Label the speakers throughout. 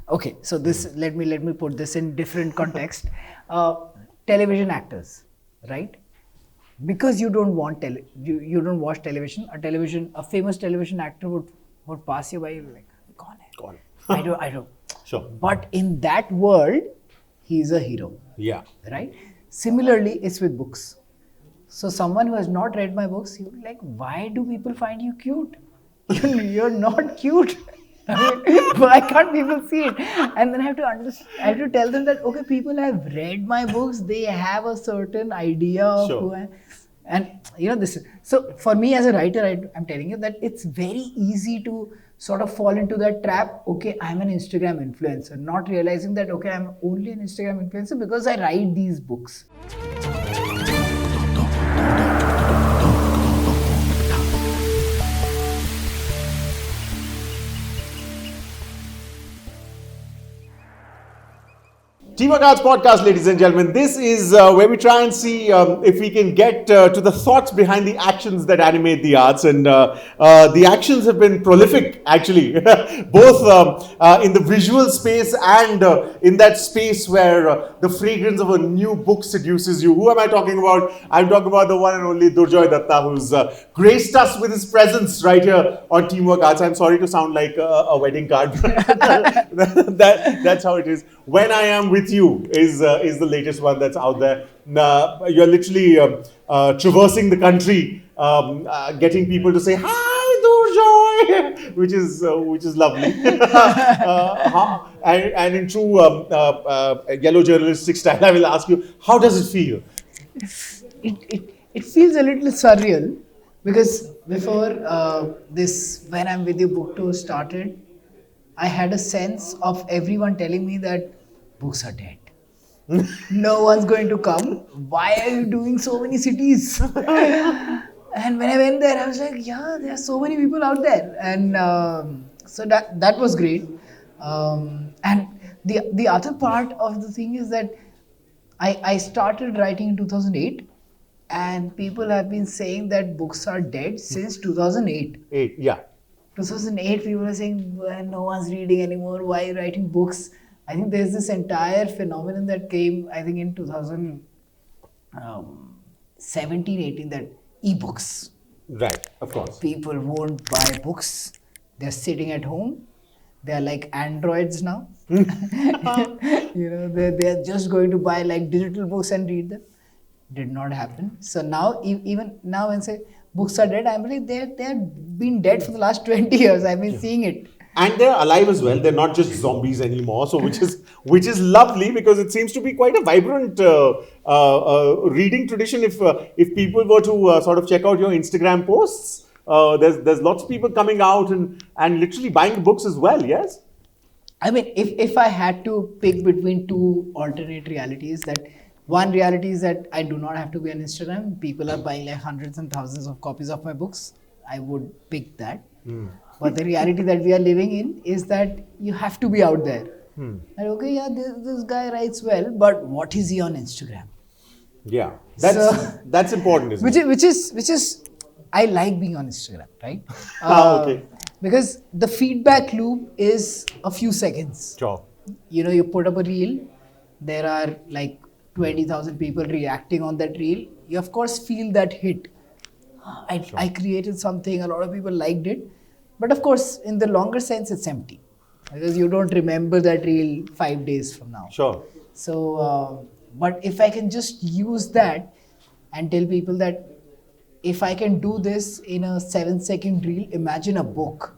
Speaker 1: Okay, so this let me put this in different context. Television actors, right? Because you don't want you don't watch television. A famous television actor would pass you by, you're like, "Kaun hai?"
Speaker 2: Gone.
Speaker 1: I don't.
Speaker 2: Sure.
Speaker 1: But in that world, he's a hero,
Speaker 2: Yeah.
Speaker 1: right? Similarly, it's with books. So someone who has not read my books, you're like, why do people find you cute? You're not cute. I mean, why can't people see it? And then I have to understand. I have to tell them that okay, people have read my books. They have a certain idea of
Speaker 2: Sure.
Speaker 1: who I am. And this is so for me as a writer. I'm telling you that it's very easy to sort of fall into that trap. Okay, I'm an Instagram influencer, not realizing that okay, I'm only an Instagram influencer because I write these books.
Speaker 2: Teamwork Arts Podcast, ladies and gentlemen. This is where we try and see if we can get to the thoughts behind the actions that animate the arts. And the actions have been prolific, actually, both in the visual space and in that space where the fragrance of a new book seduces you. Who am I talking about? I'm talking about the one and only Durjoy Datta, who's graced us with his presence right here on Teamwork Arts. I'm sorry to sound like a wedding card. That's how it is. When I Am With You is the latest one that's out there. You're literally traversing the country, getting people to say hi, Durjoy, which is lovely. And in true yellow journalistic style, I will ask you, how does it feel?
Speaker 1: It feels a little surreal because before this When I'm With You book tour started, I had a sense of everyone telling me that books are dead. No one's going to come. Why are you doing so many cities? And when I went there, I was like, yeah, there are so many people out there. And so that was great. And the other part of the thing is that I started writing in 2008. And people have been saying that books are dead since 2008.
Speaker 2: Yeah.
Speaker 1: 2008, people are saying, well, no one's reading anymore. Why are you writing books? I think there's this entire phenomenon that came, I think, in 2017, 18, that e-books.
Speaker 2: Right, of course.
Speaker 1: People won't buy books. They're sitting at home. They're like androids now. They're just going to buy like digital books and read them. Did not happen. So now, even now, when say books are dead, I'm like, they've been dead for the last 20 years. I've been seeing it.
Speaker 2: And they're alive as well. They're not just zombies anymore. So which is lovely, because it seems to be quite a vibrant reading tradition. If people were to sort of check out your Instagram posts, there's lots of people coming out and literally buying the books as well. Yes.
Speaker 1: I mean, if I had to pick between two alternate realities, that one reality is that I do not have to be on Instagram. People are buying like hundreds and thousands of copies of my books. I would pick that. But the reality that we are living in is that you have to be out there. And okay, yeah, this guy writes well, but what is he on Instagram?
Speaker 2: Yeah, that's important, isn't it?
Speaker 1: Which is, I like being on Instagram, right?
Speaker 2: Okay.
Speaker 1: Because the feedback loop is a few seconds.
Speaker 2: Sure.
Speaker 1: You put up a reel, there are like 20,000 people reacting on that reel. You of course feel that hit. I created something, a lot of people liked it. But of course, in the longer sense, it's empty. Because you don't remember that reel 5 days from now.
Speaker 2: Sure.
Speaker 1: So, but if I can just use that and tell people that if I can do this in a 7-second reel, imagine a book.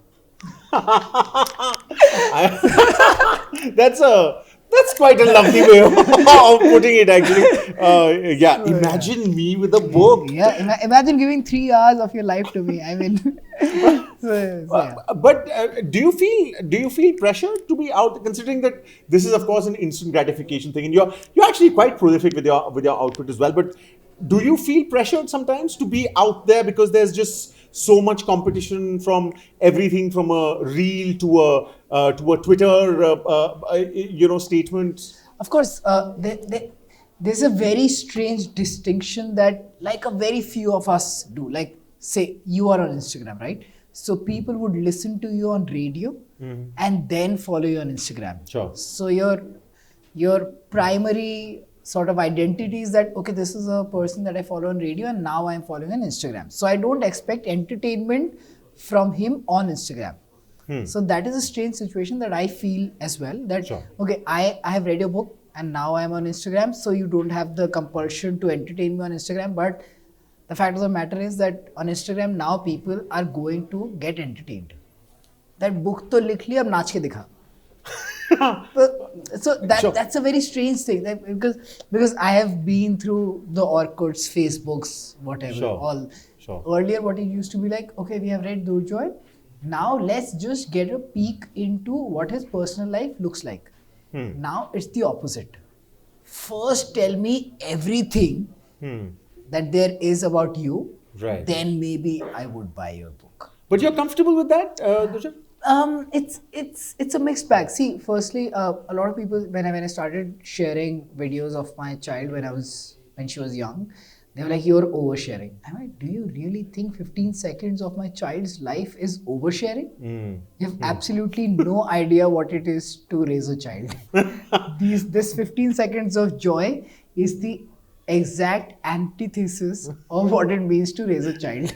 Speaker 2: That's quite a lovely way of putting it, actually. Imagine me with a book.
Speaker 1: Yeah, imagine giving 3 hours of your life to me. I mean,
Speaker 2: But do you feel pressure to be out, considering that this is of course an instant gratification thing, and you're actually quite prolific with your output as well. But do you feel pressured sometimes to be out there, because there's just so much competition from everything from a reel to a Twitter statement?
Speaker 1: Of course, there's a very strange distinction that like a very few of us do. Like say you are on Instagram, right? So people would listen to you on radio and then follow you on Instagram.
Speaker 2: Sure.
Speaker 1: So your primary sort of identity is that, okay, this is a person that I follow on radio and now I'm following on Instagram. So I don't expect entertainment from him on Instagram. So that is a strange situation that I feel as well, that
Speaker 2: Sure.
Speaker 1: okay, I have read your book and now I'm on Instagram, so you don't have the compulsion to entertain me on Instagram. But the fact of the matter is that on Instagram now people are going to get entertained. That book to likh liya, ab naach ke dikha. So
Speaker 2: Sure.
Speaker 1: that's a very strange thing, that because I have been through the Orkuts, Facebooks, whatever.
Speaker 2: Sure.
Speaker 1: All
Speaker 2: Sure.
Speaker 1: earlier, what it used to be like, okay, we have read Durjoy, now let's just get a peek into what his personal life looks like. Now it's the opposite. First, tell me everything that there is about you.
Speaker 2: Right.
Speaker 1: Then maybe I would buy your book.
Speaker 2: But you're comfortable with that, Durjoy?
Speaker 1: It's a mixed bag. See, firstly, a lot of people, when I started sharing videos of my child when she was young, they were like, "You're oversharing." I'm like, "Do you really think 15 seconds of my child's life is oversharing? You have absolutely no idea what it is to raise a child. This 15 seconds of joy is the exact antithesis of what it means to raise a child."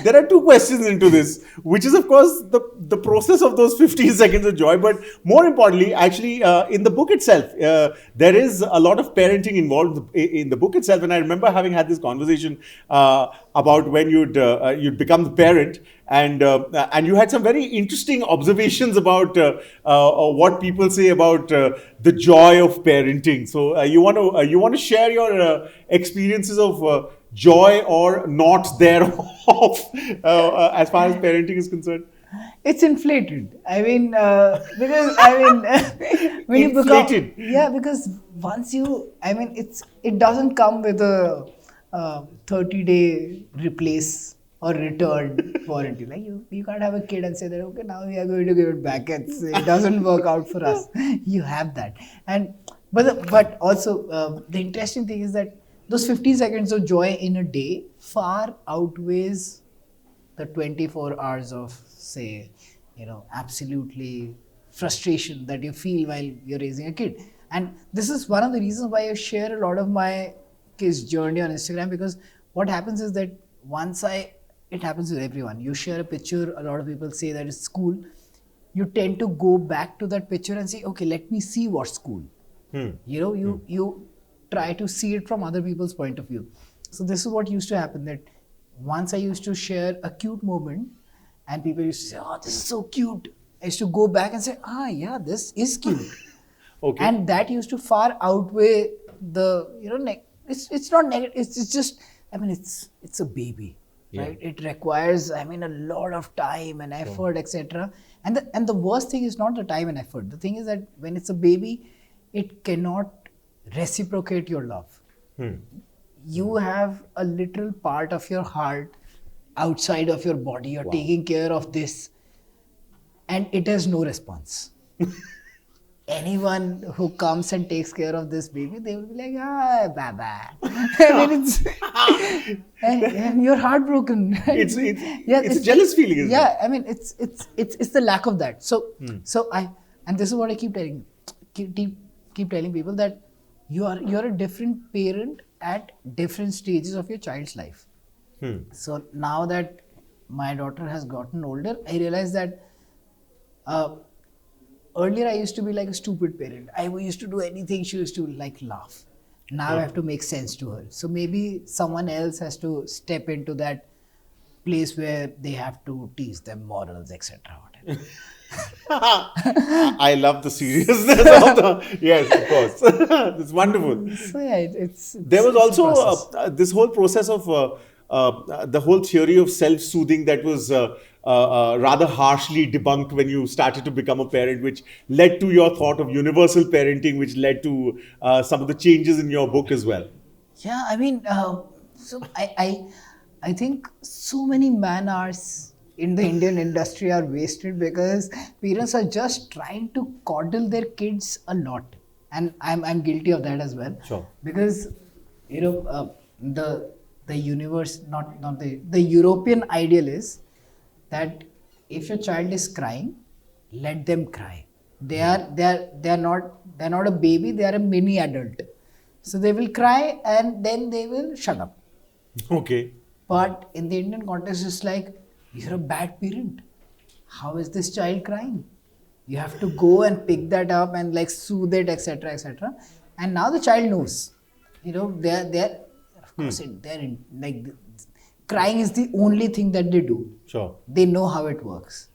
Speaker 2: There are two questions into this, which is, of course, the process of those 15 seconds of joy. But more importantly, actually, in the book itself, there is a lot of parenting involved in the book itself. And I remember having had this conversation about when you'd become the parent, and you had some very interesting observations about what people say about the joy of parenting. So you want to share your experiences of joy or not thereof as far as parenting is concerned?
Speaker 1: It's inflated. I mean, because I mean, when you become,
Speaker 2: Inflated.
Speaker 1: yeah, because once you, I mean, it doesn't come with a 30-day replace or return warranty. Like you can't have a kid and say that, okay, now we are going to give it back. It doesn't work out for us. You have that, but also the interesting thing is that those 15 seconds of joy in a day far outweighs the 24 hours of, say, absolutely frustration that you feel while you're raising a kid. And this is one of the reasons why I share a lot of my kids' journey on Instagram, because what happens is that it happens with everyone. You share a picture, a lot of people say that it's cool. You tend to go back to that picture and say, okay, let me see what's cool. You try to see it from other people's point of view. So this is what used to happen, that once I used to share a cute moment and people used to say, "Oh, this is so cute." I used to go back and say, yeah, this is cute.
Speaker 2: Okay.
Speaker 1: And that used to far outweigh the, it's not negative, it's just, I mean, it's a baby, right? It requires, I mean, a lot of time and effort, etc. And the worst thing is not the time and effort. The thing is that when it's a baby, it cannot reciprocate your love. You have a literal part of your heart outside of your body. You're taking care of this, and it has no response. Anyone who comes and takes care of this baby, they will be like, baba. I mean, and you're heartbroken. Right?
Speaker 2: It's a jealous feeling, isn't it?
Speaker 1: Yeah, I mean, it's the lack of that. So and this is what I keep telling people, that you're a different parent at different stages of your child's life. So now that my daughter has gotten older, I realized that earlier I used to be like a stupid parent. I used to do anything, she used to laugh. Now I have to make sense to her. So maybe someone else has to step into that place where they have to teach them morals, etc.
Speaker 2: I love the seriousness of the. Yes, of course. It's wonderful.
Speaker 1: So yeah, it's
Speaker 2: There was
Speaker 1: it's a
Speaker 2: also
Speaker 1: process.
Speaker 2: this whole process of the whole theory of self-soothing that was rather harshly debunked when you started to become a parent, which led to your thought of universal parenting, which led to some of the changes in your book as well.
Speaker 1: Yeah, I mean, so I think so many man hours in the Indian industry are wasted because parents are just trying to coddle their kids a lot, and I'm guilty of that as well.
Speaker 2: Sure.
Speaker 1: Because the universe, not the European ideal is that if your child is crying, let them cry. They are not a baby, they are a mini adult. So they will cry and then they will shut up.
Speaker 2: Okay.
Speaker 1: But in the Indian context, it's like, you're a bad parent. How is this child crying? You have to go and pick that up and like soothe it, etc., etc. And now the child knows. They're of course they're in, like crying is the only thing that they do.
Speaker 2: Sure.
Speaker 1: They know how it works.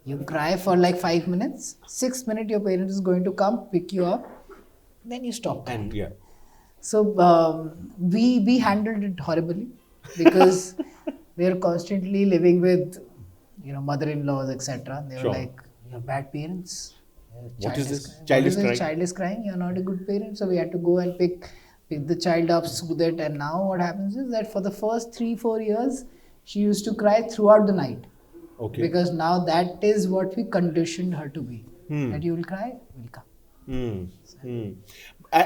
Speaker 1: You cry for like 5 minutes, 6 minutes your parent is going to come pick you up, then you stop crying.
Speaker 2: And yeah.
Speaker 1: So we handled it horribly because we are constantly living with mother-in-laws, etc. They were
Speaker 2: Sure.
Speaker 1: like, you're bad parents.
Speaker 2: What is this?
Speaker 1: Crying.
Speaker 2: Child
Speaker 1: What
Speaker 2: is crying.
Speaker 1: Child is crying. You're not a good parent. So we had to go and pick the child up, soothe it. And now what happens is that for the first 3-4 years, she used to cry throughout the night.
Speaker 2: Okay.
Speaker 1: Because now that is what we conditioned her to be. That you will cry, we'll come.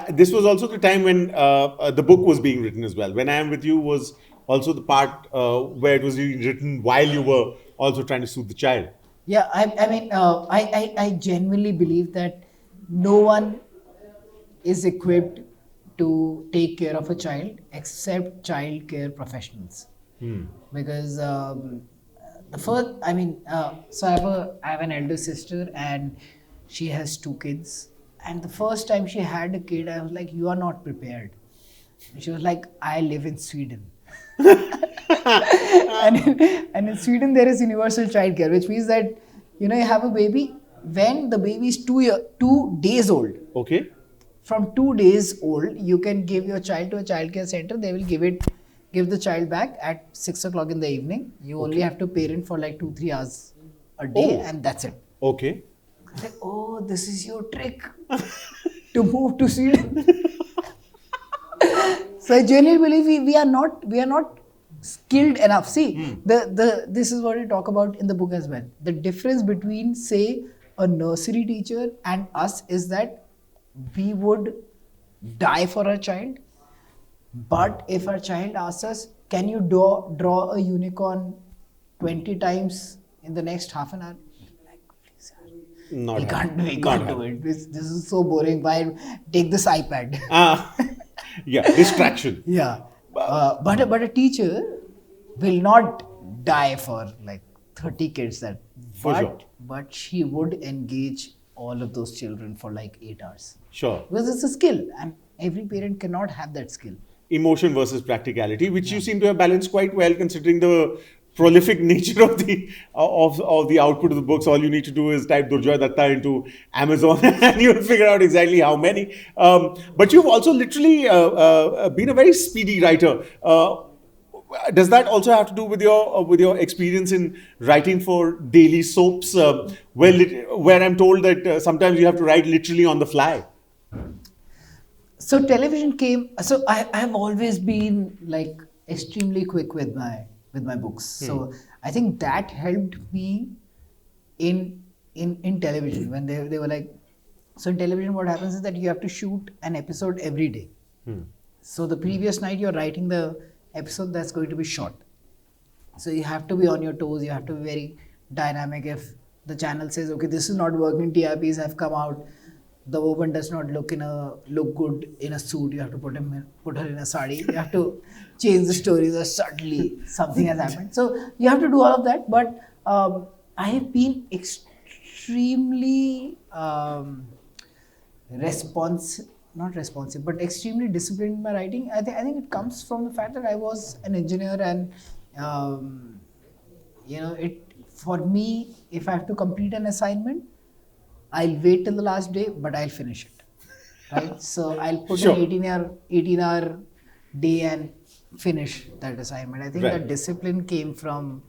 Speaker 2: This was also the time when the book was being written as well. When I Am With You was also the part where it was being written while you were also trying to soothe the child.
Speaker 1: Yeah, I genuinely believe that no one is equipped to take care of a child except child care professionals. Because the first, so I have an elder sister and she has 2 kids. And the first time she had a kid, I was like, you are not prepared. And she was like, I live in Sweden. and in Sweden there is universal childcare, which means that you have a baby when the baby is 2 days old.
Speaker 2: Okay.
Speaker 1: From 2 days old, you can give your child to a childcare center. They will give the child back at 6 o'clock in the evening. You only have to parent for like 2-3 hours a day, and that's it.
Speaker 2: Okay.
Speaker 1: I said, oh, this is your trick to move to Sweden. So I genuinely believe we are not skilled enough. See, this is what we talk about in the book as well. The difference between, say, a nursery teacher and us is that we would die for our child. But if our child asks us, can you draw a unicorn 20 times in the next half an hour? Like, please,
Speaker 2: Not
Speaker 1: we can't
Speaker 2: happening.
Speaker 1: do it. This is so boring. Why take this iPad?
Speaker 2: Yeah, distraction.
Speaker 1: Yeah. But a teacher will not die for like 30 kids
Speaker 2: For sure.
Speaker 1: But she would engage all of those children for like 8 hours.
Speaker 2: Sure.
Speaker 1: Because it's a skill and every parent cannot have that skill.
Speaker 2: Emotion versus practicality, which you seem to have balanced quite well considering the prolific nature of the output of the books. All you need to do is type Durjoy Datta into Amazon and you'll figure out exactly how many. But you've also literally been a very speedy writer. Does that also have to do with your experience in writing for daily soaps, where I'm told that sometimes you have to write literally on the fly?
Speaker 1: So television came. So I have always been like extremely quick with my books. So I think that helped me in television when they were like. So in television, what happens is that you have to shoot an episode every day. So the previous night you're writing the episode that's going to be shot. So you have to be on your toes. You have to be very dynamic. If the channel says, okay, this is not working, TRPs have come out, the woman does not look good in a suit, you have to put her in a sari. You have to change the stories, or suddenly something has happened. So you have to do all of that. But I have been extremely not responsive, but extremely disciplined in my writing. I think it comes from the fact that I was an engineer, and for me, if I have to complete an assignment, I'll wait till the last day, but I'll finish it. Right? So I'll put
Speaker 2: Sure.
Speaker 1: an 18-hour day and finish that assignment. I think
Speaker 2: Right.
Speaker 1: that discipline came from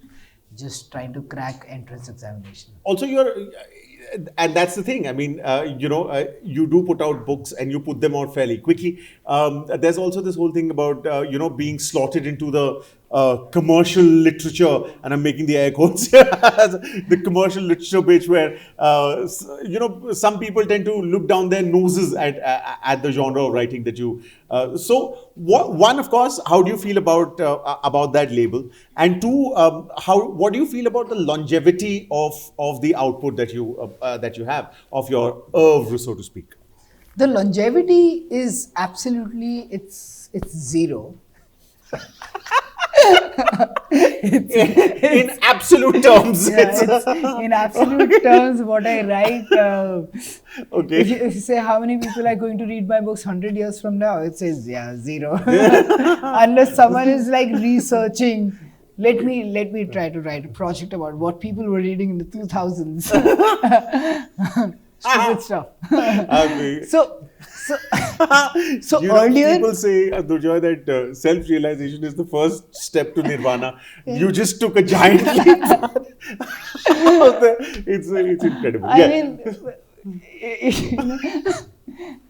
Speaker 1: just trying to crack entrance examination.
Speaker 2: Also, and that's the thing. I mean, you do put out books and you put them out fairly quickly. There's also this whole thing about, being slotted into the commercial literature, and I'm making the air quotes, the commercial literature page where some people tend to look down their noses at the genre of writing that you. One, of course, how do you feel about that label? And two, what do you feel about the longevity of the output that you have of your oeuvre, so to speak?
Speaker 1: The longevity is absolutely it's zero.
Speaker 2: In absolute terms,
Speaker 1: Yeah, it's in absolute terms what I write.
Speaker 2: okay.
Speaker 1: If you say how many people are going to read my books 100 years from now, it says zero. Unless someone is like researching. Let me try to write a project about what people were reading in the 2000s. Stupid stuff.
Speaker 2: Okay.
Speaker 1: So so
Speaker 2: Earlier,
Speaker 1: earlier,
Speaker 2: people say, Durjoy, that self-realization is the first step to nirvana. You just took a giant leap. It's incredible.
Speaker 1: I
Speaker 2: Yeah.
Speaker 1: mean,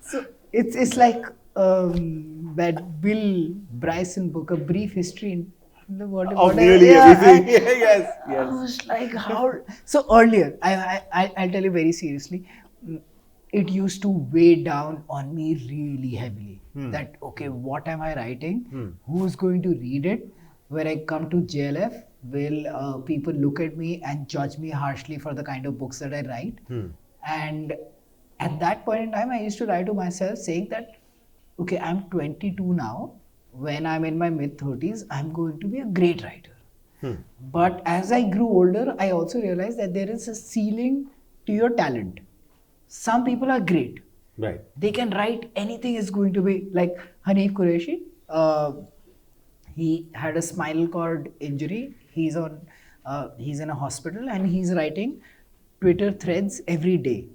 Speaker 1: so it's like that Bill Bryson book, A Brief History in
Speaker 2: Of nearly everything. Yes.
Speaker 1: I
Speaker 2: Yes.
Speaker 1: was like, how? So earlier, I'll tell you very seriously, it used to weigh down on me really heavily. That, okay, what am I writing? Who's going to read it? When I come to JLF, will people look at me and judge me harshly for the kind of books that I write? And at that point in time, I used to write to myself saying that, okay, I'm 22 now. When I'm in my mid 30s, I'm going to be a great writer. But as I grew older, I also realized that there is a ceiling to your talent. Some people are great.
Speaker 2: Right.
Speaker 1: They can write anything is going to be like Hanif Qureshi. He had a spinal cord injury. He's in a hospital and he's writing Twitter threads every day.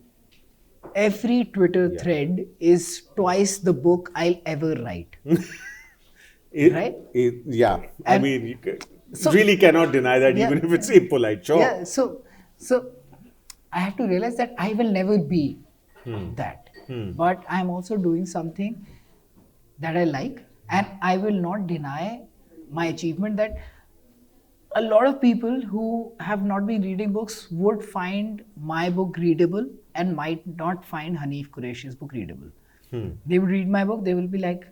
Speaker 1: Every Twitter thread is twice the book I'll ever write. Right?
Speaker 2: Yeah. I
Speaker 1: And
Speaker 2: mean, you
Speaker 1: so-
Speaker 2: really cannot deny that,
Speaker 1: Yeah.
Speaker 2: even if it's impolite. Sure.
Speaker 1: Yeah, so I have to realize that I will never be that. But I'm also doing something that I like, and I will not deny my achievement that a lot of people who have not been reading books would find my book readable and might not find Hanif Qureshi's book readable. They will read my book, they will be like,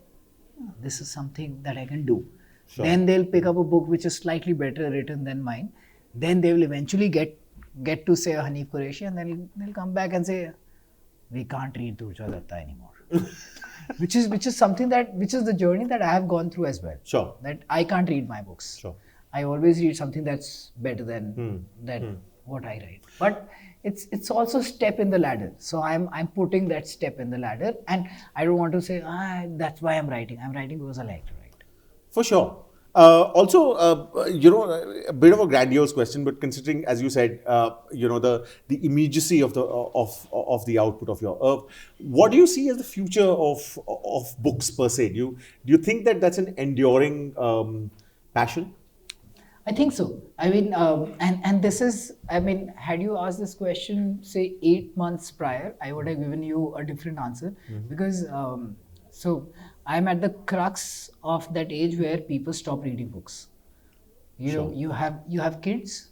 Speaker 1: "Oh, this is something that I can do."
Speaker 2: Sure.
Speaker 1: Then they'll pick up a book which is slightly better written than mine. Then they will eventually get to say Hanif Qureshi, and then they'll come back and say, "We can't read Durjoy Datta anymore." which is something which is the journey that I have gone through as well.
Speaker 2: Sure.
Speaker 1: That I can't read my books.
Speaker 2: Sure.
Speaker 1: I always read something that's better than what I write. But it's also a step in the ladder. So I'm putting that step in the ladder, and I don't want to say that's why I'm writing. I'm writing because I like to write.
Speaker 2: For sure. Also, a bit of a grandiose question, but considering, as you said, the immediacy of the output of your oeuvre, what do you see as the future of books per se? Do you think that that's an enduring passion?
Speaker 1: I think so. I mean, and this is, I mean, had you asked this question, say 8 months prior, I would have given you a different answer because, so I'm at the crux of that age where people stop reading books. You know, you have kids,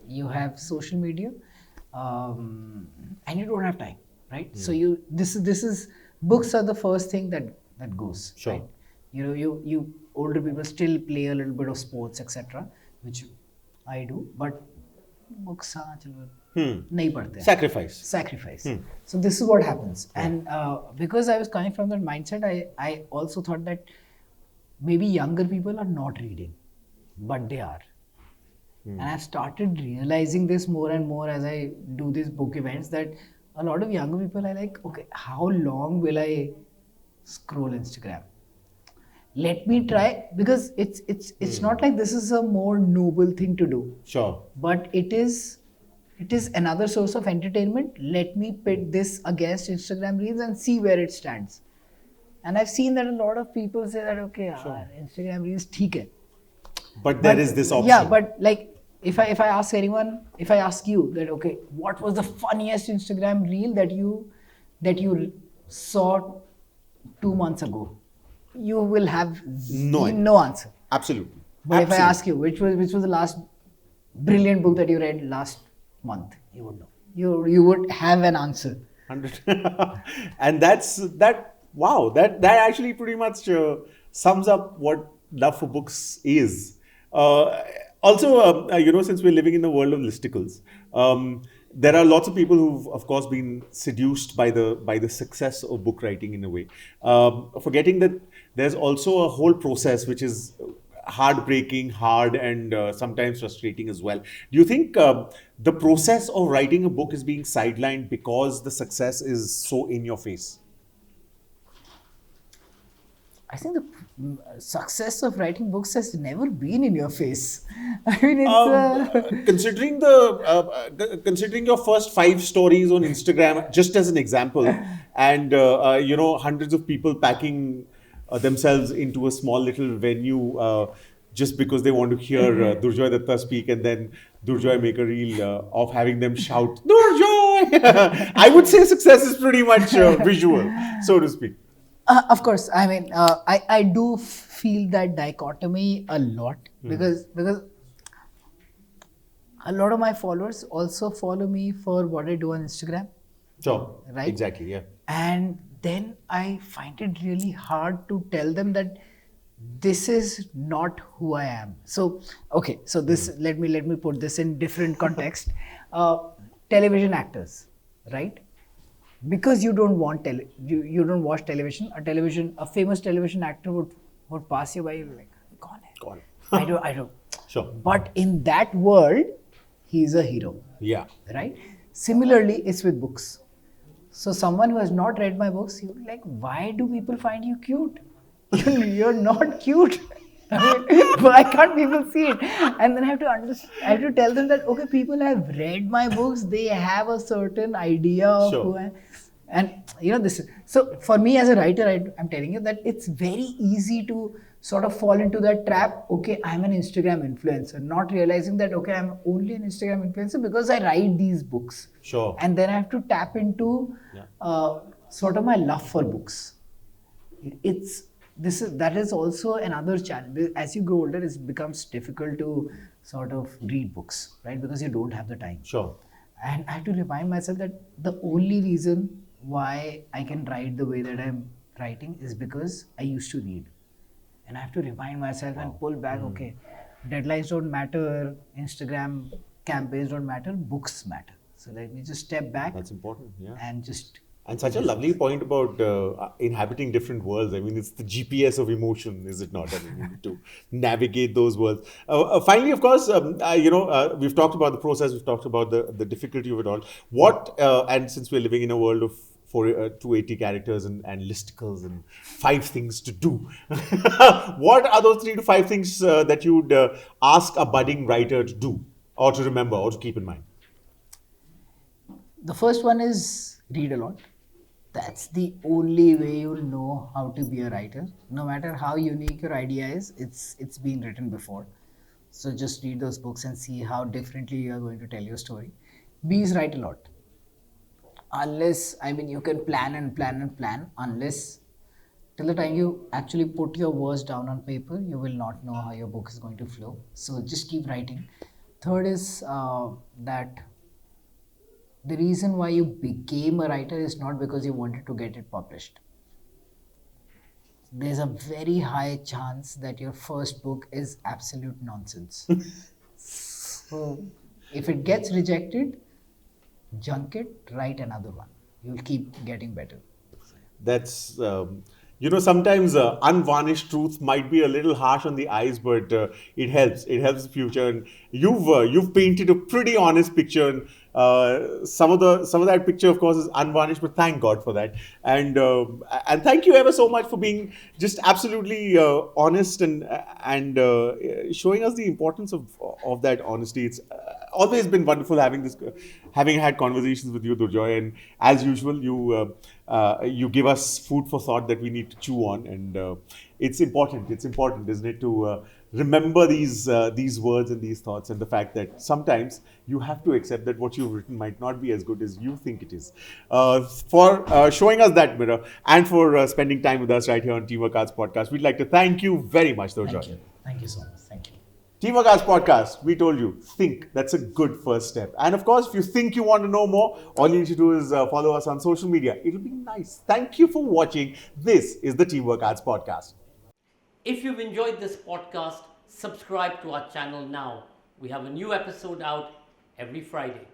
Speaker 1: you have social media, and you don't have time, right? So this is books are the first thing that goes.
Speaker 2: Sure.
Speaker 1: Right? You know, you older people still play a little bit of sports, etc., which I do, but books nahi padhte. Sacrifice. So this is what happens, and because I was coming from that mindset, I also thought that maybe younger people are not reading, but they are. And I've started realizing this more and more as I do these book events, that a lot of younger people are like, okay, how long will I scroll Instagram? Let me try, because it's not like this is a more noble thing to do.
Speaker 2: Sure.
Speaker 1: But it is another source of entertainment. Let me pit this against Instagram Reels and see where it stands. And I've seen that a lot of people say that, okay, Instagram Reels theek hai.
Speaker 2: But there is this option.
Speaker 1: Yeah, but like if I ask anyone, if I ask you that, okay, what was the funniest Instagram reel that you saw 2 months ago? You will have no answer.
Speaker 2: Absolutely.
Speaker 1: But if I ask you which was the last brilliant book that you read last month, you would know. You would have an answer.
Speaker 2: 100. And that's that. Wow, that actually pretty much sums up what love for books is. Uh, Also, since we're living in the world of listicles, there are lots of people who've, of course, been seduced by the success of book writing in a way, forgetting that there's also a whole process which is heartbreaking, hard, and sometimes frustrating as well. Do you think the process of writing a book is being sidelined because the success is so in your face?
Speaker 1: I think the success of writing books has never been in your face. I mean, it's
Speaker 2: Considering your first 5 stories on Instagram, just as an example, and hundreds of people packing themselves into a small little venue just because they want to hear Durjoy Datta speak, and then Durjoy make a reel of having them shout Durjoy. I would say success is pretty much visual, so to speak.
Speaker 1: of course. I mean, I do feel that dichotomy a lot because a lot of my followers also follow me for what I do on Instagram,
Speaker 2: Sure.
Speaker 1: right?
Speaker 2: Exactly. Yeah.
Speaker 1: And then I find it really hard to tell them that this is not who I am. So okay, so this let me put this in different context. Television actors, right? Because you don't you don't watch television. A famous television actor would pass you by, you're like, "Kaun hai?"
Speaker 2: Go on.
Speaker 1: I don't.
Speaker 2: Sure.
Speaker 1: But in that world, he's a hero,
Speaker 2: Yeah.
Speaker 1: right? Similarly, it's with books. So someone who has not read my books, you're like, why do people find you cute? You're not cute. I mean, why can't people see it? And then I have to understand. I have to tell them that okay, people have read my books. They have a certain idea of
Speaker 2: Sure.
Speaker 1: who I am. And this is so for me as a writer. I'm telling you that it's very easy to sort of fall into that trap. Okay, I'm an Instagram influencer, not realizing that okay, I'm only an Instagram influencer because I write these books.
Speaker 2: Sure.
Speaker 1: And then I have to tap into sort of my love for books. It's that is also another challenge. As you grow older, it becomes difficult to sort of read books, right? Because you don't have the time.
Speaker 2: Sure.
Speaker 1: And I have to remind myself that the only reason why I can write the way that I'm writing is because I used to read. And I have to remind myself and pull back, okay, deadlines don't matter, Instagram campaigns don't matter, books matter. So let me just step back.
Speaker 2: That's important. Yeah.
Speaker 1: And just.
Speaker 2: And such a lovely point about inhabiting different worlds. I mean, it's the GPS of emotion, is it not? I mean, you need to navigate those worlds. Finally, of course, we've talked about the process, we've talked about the difficulty of it all. And since we're living in a world of 280 characters and listicles and 5 things to do, what are those 3 to 5 things that you would ask a budding writer to do or to remember or to keep in mind?
Speaker 1: The first one is read a lot. That's the only way you'll know how to be a writer. No matter how unique your idea is, it's been written before. So just read those books and see how differently you are going to tell your story. B is write a lot. Unless, you can plan and plan and plan. Unless till the time you actually put your words down on paper, you will not know how your book is going to flow. So just keep writing. Third is that the reason why you became a writer is not because you wanted to get it published. There's a very high chance that your first book is absolute nonsense. So if it gets rejected, junk it, write another one. You'll keep getting better.
Speaker 2: That's sometimes unvarnished truth might be a little harsh on the eyes, but it helps. It helps the future. And you've painted a pretty honest picture. And some of that picture, of course, is unvarnished, but thank God for that. And thank you ever so much for being just absolutely honest and showing us the importance of that honesty. It's always been wonderful having had conversations with you, Durjoy. And as usual, you give us food for thought that we need to chew on, and it's important. It's important, isn't it, to remember these words and these thoughts, and the fact that sometimes you have to accept that what you've written might not be as good as you think it is. For showing us that mirror and for spending time with us right here on Teamwork Arts Podcast, we'd like to thank you very much, Durjoy.
Speaker 1: Thank you. Thank you so much. Thank you.
Speaker 2: Teamwork Arts Podcast, we told you, think. That's a good first step. And of course, if you think you want to know more, all you need to do is follow us on social media. It'll be nice. Thank you for watching. This is the Teamwork Arts Podcast.
Speaker 3: If you've enjoyed this podcast, subscribe to our channel now. We have a new episode out every Friday.